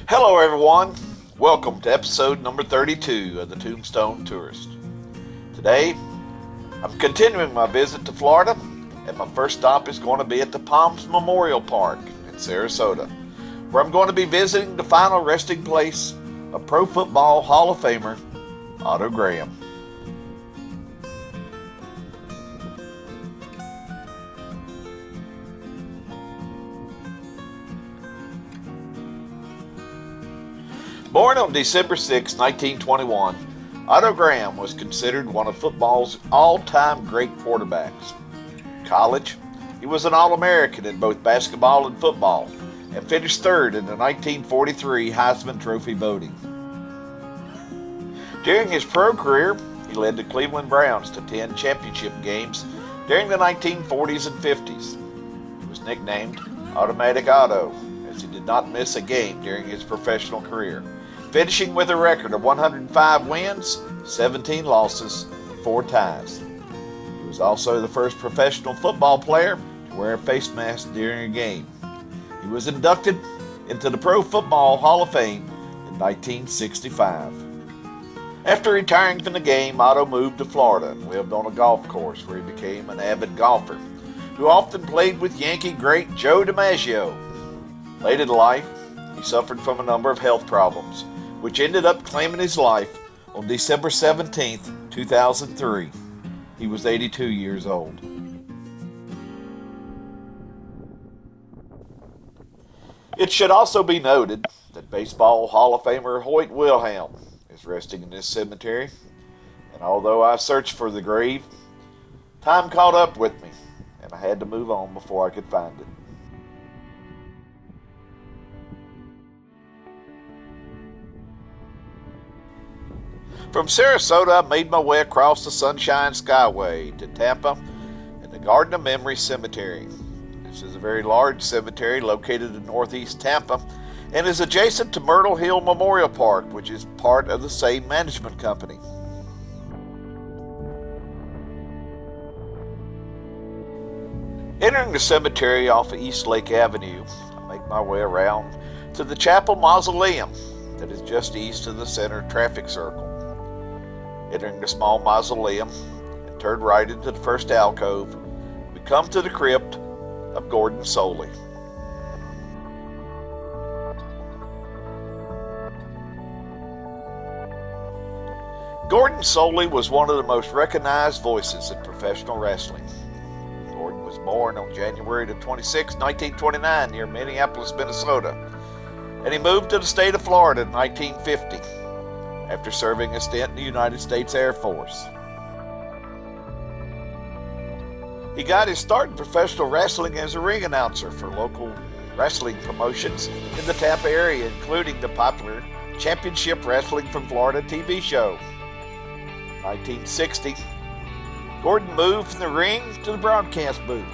Hello everyone, welcome to episode number 32 of the Tombstone Tourist. Today, I'm continuing my visit to Florida, and my first stop is going to be at the Palms Memorial Park in Sarasota, where I'm going to be visiting the final resting place of Pro Football Hall of Famer Otto Graham. Born on December 6, 1921, Otto Graham was considered one of football's all-time great quarterbacks. In college, he was an All-American in both basketball and football, and finished third in the 1943 Heisman Trophy voting. During his pro career, he led the Cleveland Browns to 10 championship games during the 1940s and 50s. He was nicknamed Automatic Otto, as he did not miss a game during his professional career, finishing with a record of 105 wins, 17 losses, and 4 ties. He was also the first professional football player to wear a face mask during a game. He was inducted into the Pro Football Hall of Fame in 1965. After retiring from the game, Otto moved to Florida and lived on a golf course where he became an avid golfer, who often played with Yankee great Joe DiMaggio. Late in life, he suffered from a number of health problems, which ended up claiming his life on December 17, 2003. He was 82 years old. It should also be noted that Baseball Hall of Famer Hoyt Wilhelm is resting in this cemetery, and although I searched for the grave, time caught up with me, and I had to move on before I could find it. From Sarasota, I made my way across the Sunshine Skyway to Tampa and the Garden of Memory Cemetery. This is a very large cemetery located in northeast Tampa and is adjacent to Myrtle Hill Memorial Park, which is part of the same management company. Entering the cemetery off of East Lake Avenue, I make my way around to the Chapel Mausoleum that is just east of the center traffic circle. Entering the small mausoleum and turn right into the first alcove, we come to the crypt of Gordon Solie. Gordon Solie was one of the most recognized voices in professional wrestling. Gordon was born on January 26, 1929 near Minneapolis, Minnesota, and he moved to the state of Florida in 1950. After serving a stint in the United States Air Force. He got his start in professional wrestling as a ring announcer for local wrestling promotions in the Tampa area, including the popular Championship Wrestling from Florida TV show. In 1960, Gordon moved from the ring to the broadcast booth,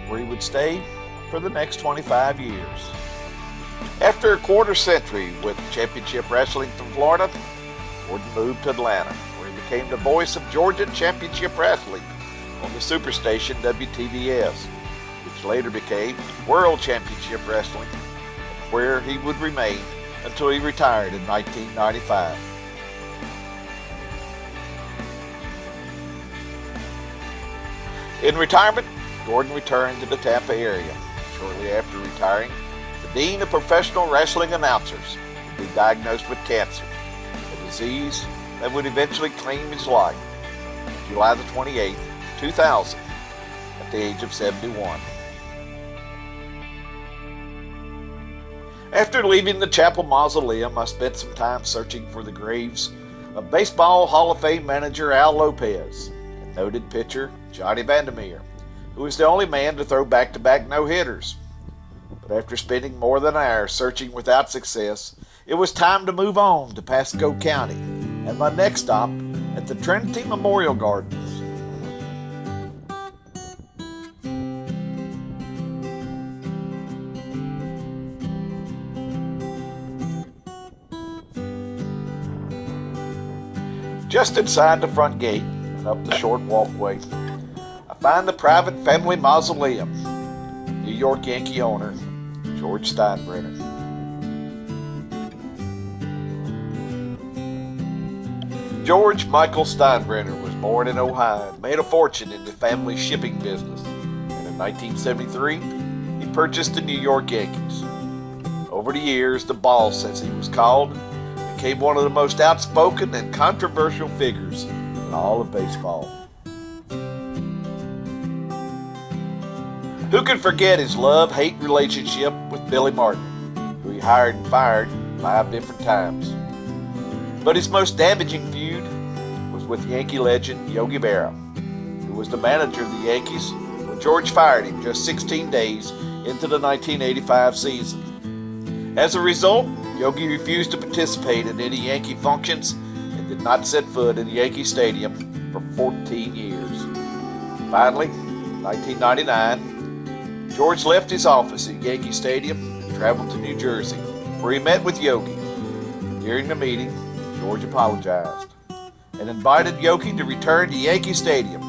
where he would stay for the next 25 years. After a quarter century with Championship Wrestling from Florida, Gordon moved to Atlanta, where he became the voice of Georgia Championship Wrestling on the superstation WTVS, which later became World Championship Wrestling, where he would remain until he retired in 1995. In retirement, Gordon returned to the Tampa area. Shortly after retiring, the Dean of Professional Wrestling Announcers would be diagnosed with cancer, a disease that would eventually claim his life on July 28, 2000, at the age of 71. After leaving the Chapel Mausoleum, I spent some time searching for the graves of Baseball Hall of Fame manager Al Lopez and noted pitcher Johnny Vandermeer, who was the only man to throw back-to-back no-hitters. But after spending more than an hour searching without success, it was time to move on to Pasco County and my next stop at the Trinity Memorial Gardens. Just inside the front gate and up the short walkway, I find the private family mausoleum, New York Yankee owner George Steinbrenner. George Michael Steinbrenner was born in Ohio and made a fortune in the family shipping business. And in 1973, he purchased the New York Yankees. Over the years, the Boss, as he was called, became one of the most outspoken and controversial figures in all of baseball. Who can forget his love-hate relationship with Billy Martin, who he hired and fired 5 different times? But his most damaging feud was with Yankee legend Yogi Berra, who was the manager of the Yankees when George fired him just 16 days into the 1985 season. As a result, Yogi refused to participate in any Yankee functions and did not set foot in Yankee Stadium for 14 years. Finally, in 1999, George left his office at Yankee Stadium and traveled to New Jersey, where he met with Yogi. During the meeting, George apologized and invited Yogi to return to Yankee Stadium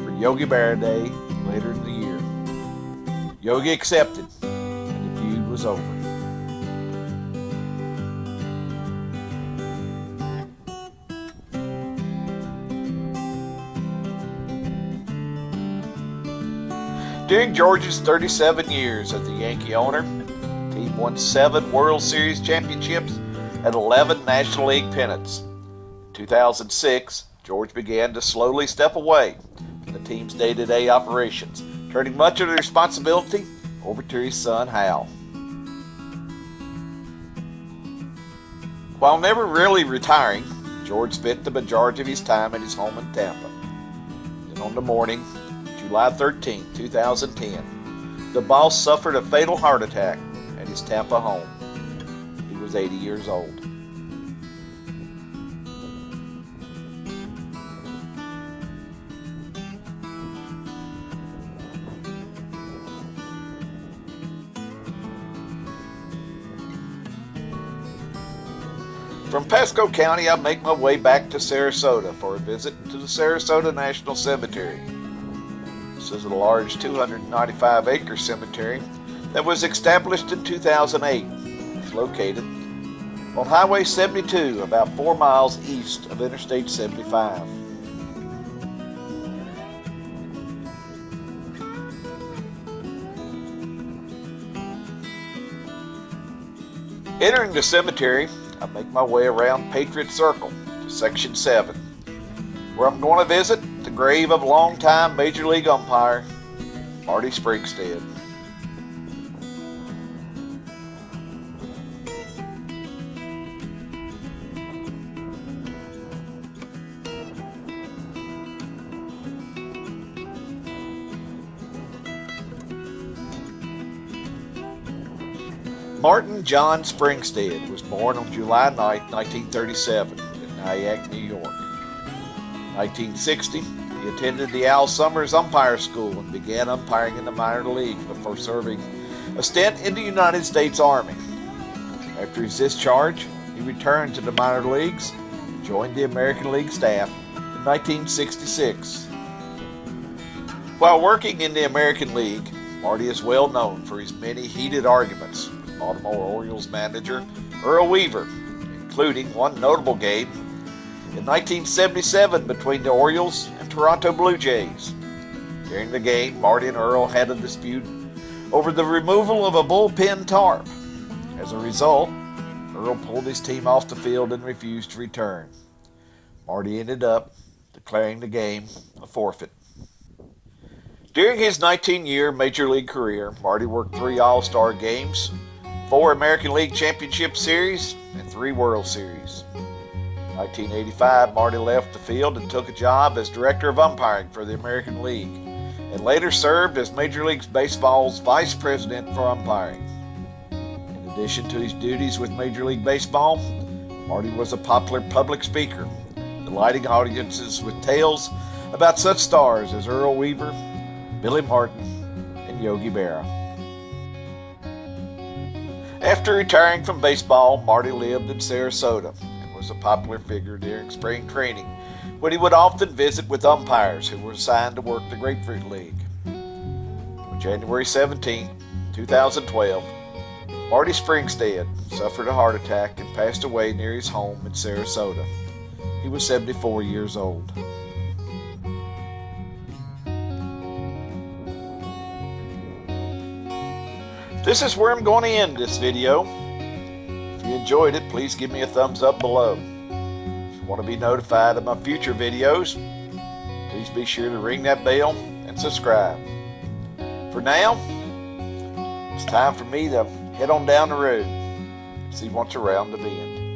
for Yogi Berra Day later in the year. Yogi accepted, and the feud was over. During George's 37 years as the Yankee owner, the team won 7 World Series championships and 11 National League pennants. In 2006, George began to slowly step away from the team's day-to-day operations, turning much of the responsibility over to his son Hal. While never really retiring, George spent the majority of his time at his home in Tampa. Then on the morning July 13, 2010, the Boss suffered a fatal heart attack at his Tampa home. He was 80 years old. From Pasco County, I make my way back to Sarasota for a visit to the Sarasota National Cemetery. This is a large 295-acre cemetery that was established in 2008. It's located on Highway 72, about 4 miles east of Interstate 75. Entering the cemetery, I make my way around Patriot Circle to Section 7, where I'm going to visit the grave of longtime Major League umpire Marty Springstead. Martin John Springstead was born on July 9, 1937 in Nyack, New York. In 1960, he attended the Al Summers Umpire School and began umpiring in the minor leagues before serving a stint in the United States Army. After his discharge, he returned to the minor leagues and joined the American League staff in 1966. While working in the American League, Marty is well known for his many heated arguments with Baltimore Orioles manager Earl Weaver, including one notable game in 1977 between the Orioles and Toronto Blue Jays. During the game, Marty and Earl had a dispute over the removal of a bullpen tarp. As a result, Earl pulled his team off the field and refused to return. Marty ended up declaring the game a forfeit. During his 19-year Major League career, Marty worked 3 All-Star games, 4 American League Championship Series, and 3 World Series. In 1985, Marty left the field and took a job as Director of Umpiring for the American League, and later served as Major League Baseball's Vice President for Umpiring. In addition to his duties with Major League Baseball, Marty was a popular public speaker, delighting audiences with tales about such stars as Earl Weaver, Billy Martin, and Yogi Berra. After retiring from baseball, Marty lived in Sarasota and was a popular figure during spring training, when he would often visit with umpires who were assigned to work the Grapefruit League. On January 17, 2012, Marty Springstead suffered a heart attack and passed away near his home in Sarasota. He was 74 years old. This is where I'm going to end this video. If you enjoyed it, please give me a thumbs up below. If you want to be notified of my future videos, please be sure to ring that bell and subscribe. For now, it's time for me to head on down the road and see what's around the bend.